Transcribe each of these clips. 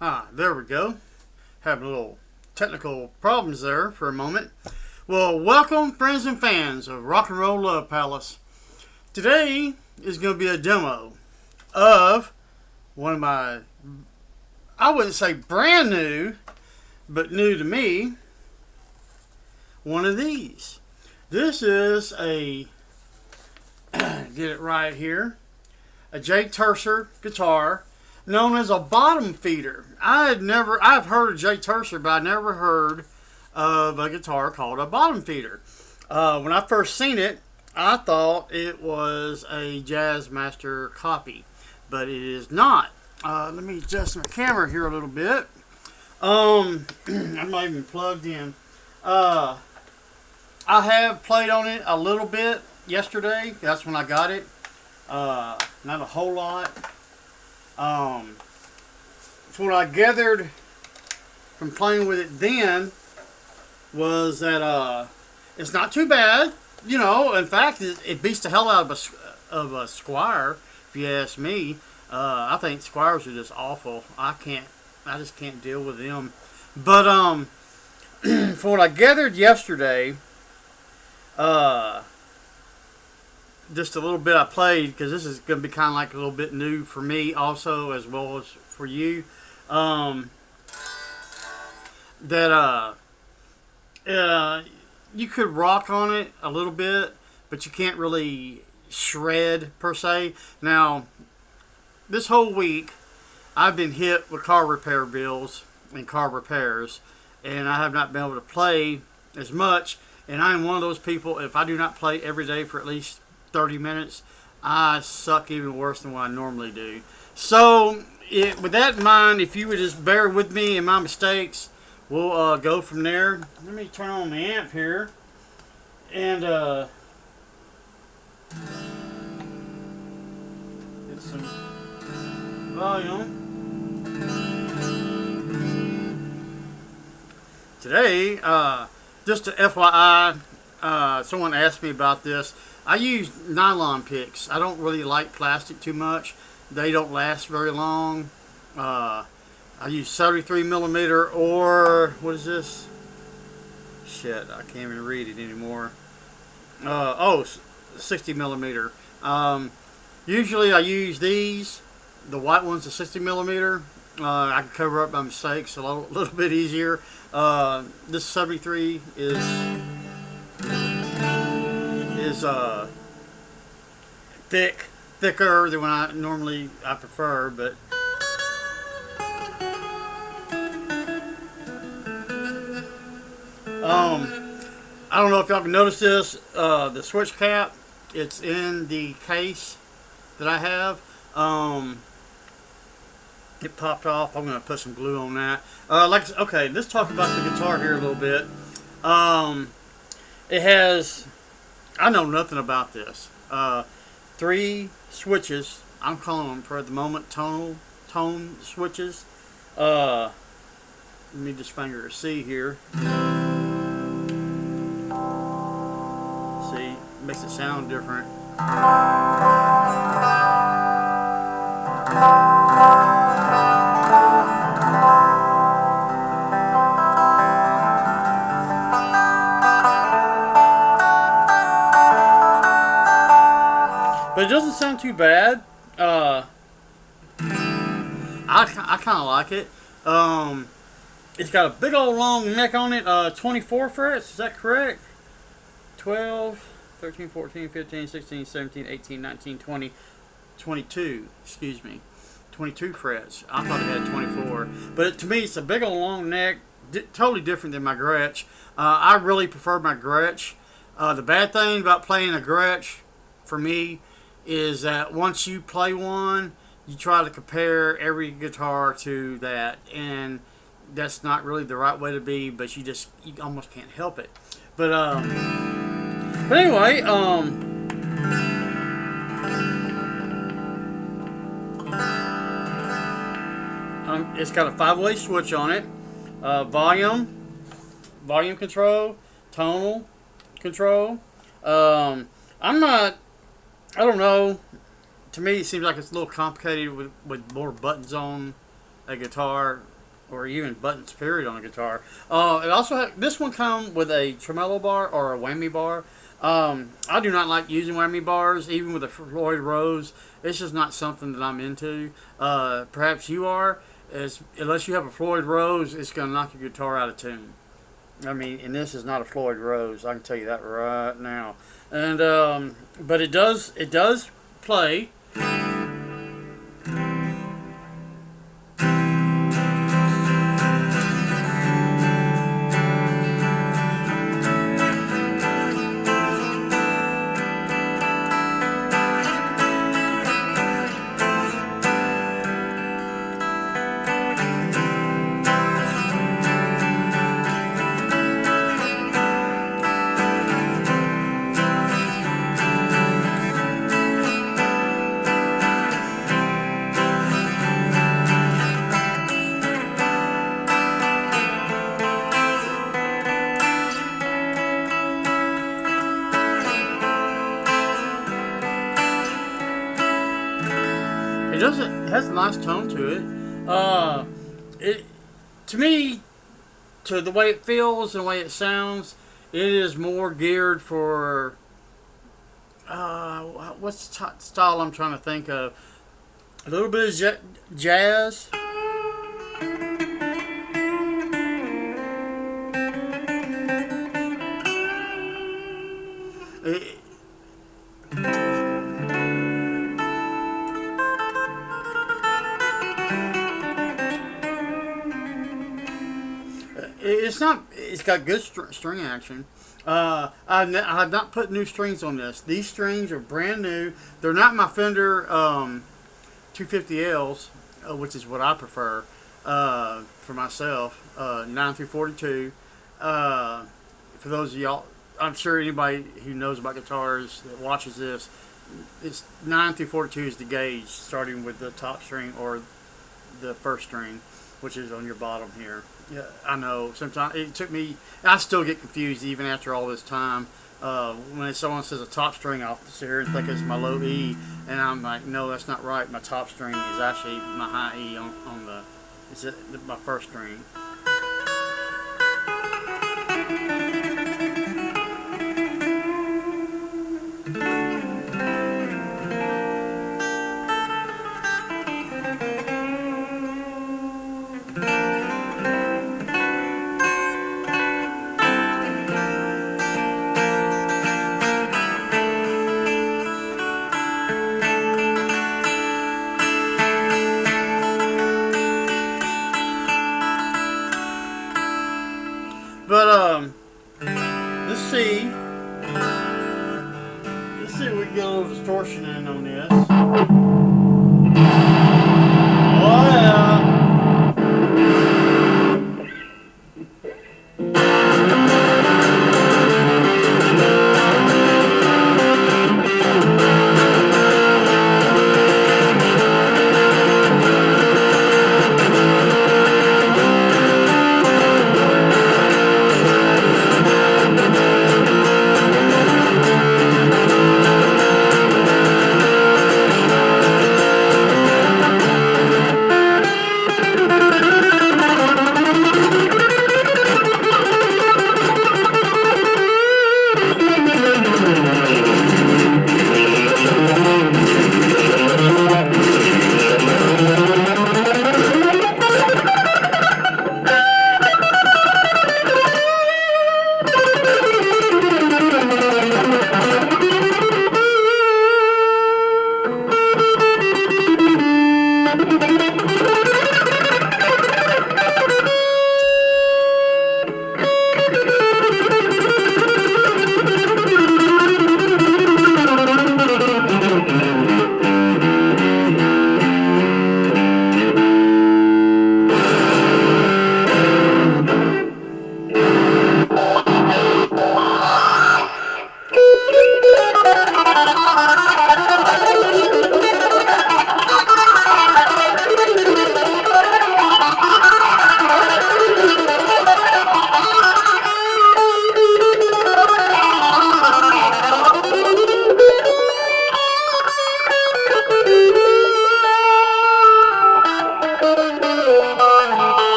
There we go. Having a little technical problems there for a moment. Well, welcome, friends and fans of Rock and Roll Love Palace. Today is going to be a demo of one of my, I wouldn't say brand new, but new to me, one of these. This is a, get it right here, a turser guitar known as a bottom feeder. I've heard of turser, but I never heard of a guitar called a bottom feeder. When I first seen it, I thought it was a Jazzmaster copy, but it is not. Let me adjust my camera here a little bit. I'm not even plugged in. I have played on it a little bit yesterday. That's when I got it. Not a whole lot. So what I gathered from playing with it then was that it's not too bad. You know, in fact, it beats the hell out of a Squire, if you ask me. I think Squires are just awful. I just can't deal with them. But from what I gathered yesterday, just a little bit I played, because this is going to be kind of like a little bit new for me also, as well as for you. You could rock on it a little bit, but you can't really shred per se. Now, this whole week, I've been hit with car repair bills and car repairs, and I have not been able to play as much. And I am one of those people, if I do not play every day for at least 30 minutes, I suck even worse than what I normally do. So, with that in mind, if you would just bear with me and my mistakes, we'll go from there. Let me turn on the amp here and get some volume. Today, just a FYI, someone asked me about this. I use nylon picks. I don't really like plastic too much. They don't last very long. I use 73 millimeter, or what is this? Shit, I can't even read it anymore. 60 millimeter. Usually I use these. The white one's a 60 millimeter. I can cover up my mistakes a little bit easier. This 73 is thicker than what I normally prefer, but I don't know if y'all can notice this. The switch cap, it's in the case that I have. It popped off. I'm going to put some glue on that. Okay, let's talk about the guitar here a little bit. It has, I know nothing about this. 3 switches. I'm calling them for the moment tone switches. Let me just finger a C here. See, it makes it sound different. But it doesn't sound too bad. I kind of like it. It's got a big old long neck on it. 24 frets, is that correct? 12, 13, 14, 15, 16, 17, 18, 19, 20, 22. Excuse me. 22 frets. I thought it had 24. But to me, it's a big old long neck. Totally different than my Gretsch. I really prefer my Gretsch. The bad thing about playing a Gretsch, for me, is that once you play one, you try to compare every guitar to that, and that's not really the right way to be, but you almost can't help it. But anyway, it's got a 5-way switch on it. Volume control, tonal control. I don't know. To me, it seems like it's a little complicated with more buttons on a guitar, or even buttons period on a guitar. It also this one come with a tremolo bar or a whammy bar. I do not like using whammy bars, even with a Floyd Rose. It's just not something that I'm into. Perhaps you are. Unless you have a Floyd Rose, it's going to knock your guitar out of tune. I mean, and this is not a Floyd Rose. I can tell you that right now. And but it does play. It has a nice tone to it. It to me, to the way it feels and the way it sounds, it is more geared for what's the style I'm trying to think of? A little bit of jazz. It, it's not. It's got good string action. I have not put new strings on this. These strings are brand new. They're not my Fender 250Ls, which is what I prefer for myself. 9 through 42. For those of y'all, I'm sure anybody who knows about guitars that watches this, it's 9 through 42 is the gauge, starting with the top string or the first string, which is on your bottom here. Yeah, I know. Sometimes it took me. I still get confused even after all this time. When someone says a top string, I'll sit here and think it's my low E, and I'm like, no, that's not right. My top string is actually my high E on the. It's my first string.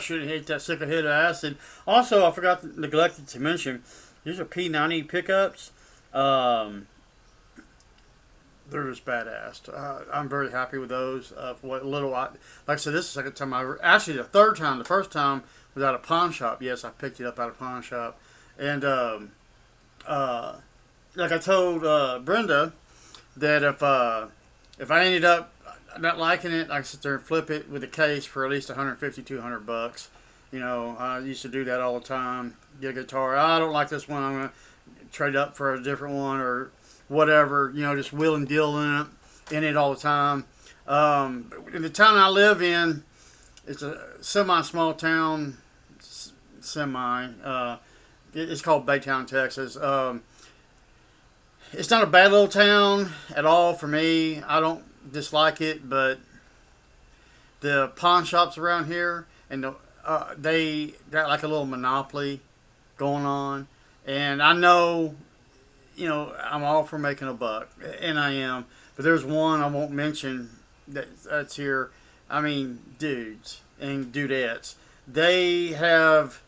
shouldn't hit that sick a hit of acid. Also, I forgot neglected to mention, these are P90 pickups. They're just badass. I'm very happy with those. For what little like I said, this is the second time actually the third time. The first time was at a pawn shop. Yes, I picked it up at a pawn shop, and like I told Brenda that if I ended up not liking it, I could sit there and flip it with a case for at least 150, 200 bucks. You know, I used to do that all the time. Get a guitar. I don't like this one. I'm gonna trade up for a different one or whatever, you know, just wheel and deal in it all the time. In the town I live in, it's a semi-small town, it's called Baytown, Texas. It's not a bad little town at all for me. I don't dislike it, but the pawn shops around here, and they got like a little monopoly going on. And I know, you know, I'm all for making a buck, and I am. But there's one I won't mention that's here. I mean, dudes and dudettes. They have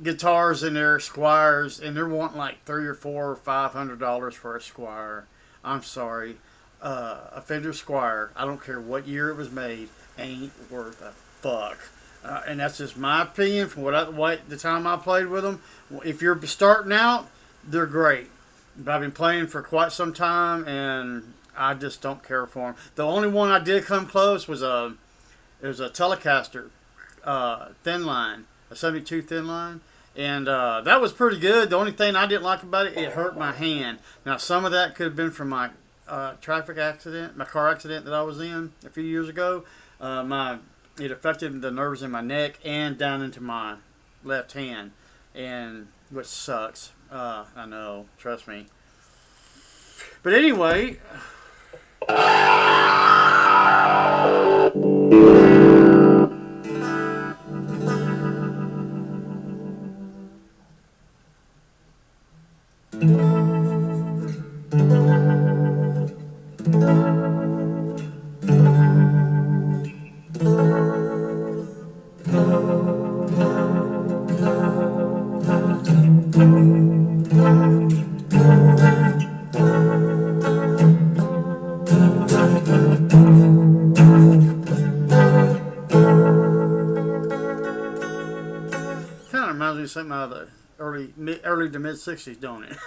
guitars in their Squires, and they're wanting like $300 or $400 or $500 for a Squire. I'm sorry, a Fender Squire. I don't care what year it was made. Ain't worth a fuck. And that's just my opinion from the time I played with them. If you're starting out, they're great. But I've been playing for quite some time, and I just don't care for them. The only one I did come close was a Telecaster thin line, a 72 thin line, and that was pretty good. The only thing I didn't like about it, it hurt my hand. Now, some of that could have been from my my car accident that I was in a few years ago. It affected the nerves in my neck and down into my left hand, and which sucks. I know, trust me. But anyway, kind of reminds me of something out of the early to mid '60s, don't it?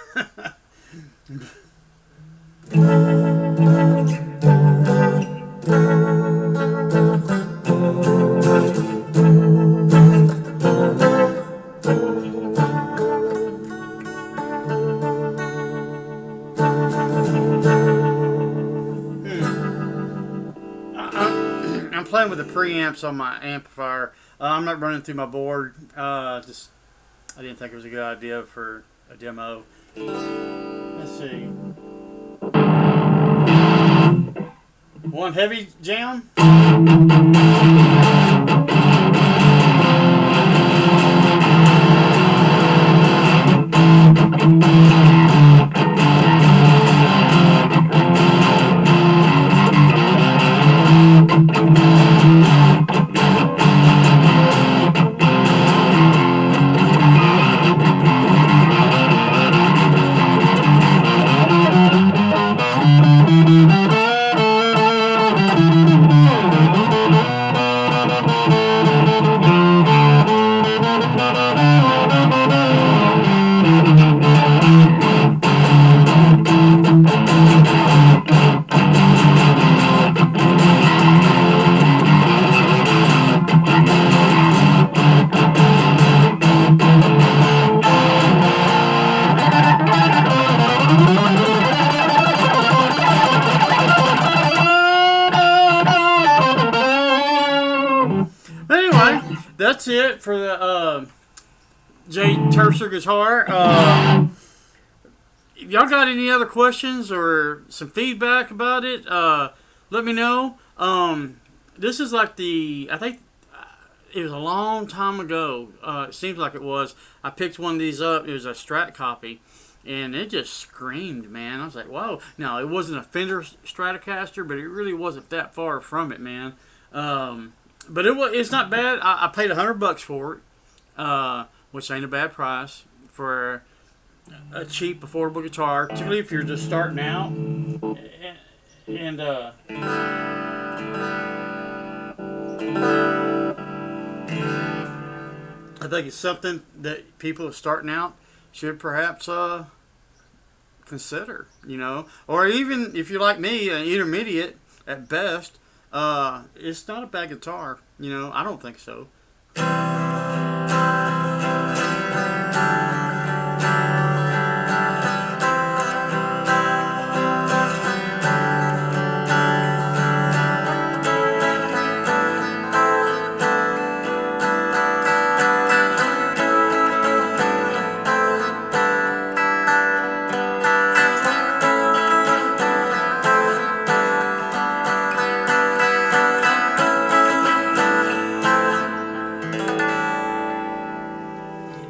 I'm playing with the preamps on my amplifier. I'm not running through my board. I didn't think it was a good idea for a demo. Let's see. One heavy jam. That's it for the J Turser guitar. If y'all got any other questions or some feedback about it, let me know. This is like I think it was a long time ago. It seems like it was. I picked one of these up. It was a Strat copy, and it just screamed, man. I was like, whoa. Now, it wasn't a Fender Stratocaster, but it really wasn't that far from it, man. But it's not bad. I paid $100 for it, which ain't a bad price for a cheap, affordable guitar. Particularly if you're just starting out, and I think it's something that people starting out should perhaps consider, or even if you're like me, an intermediate at best, it's not a bad guitar. I don't think so.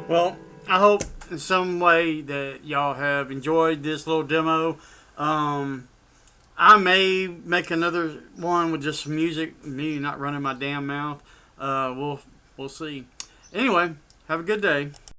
Well, I hope in some way that y'all have enjoyed this little demo. I may make another one with just some music, me not running my damn mouth. We'll see. Anyway, have a good day.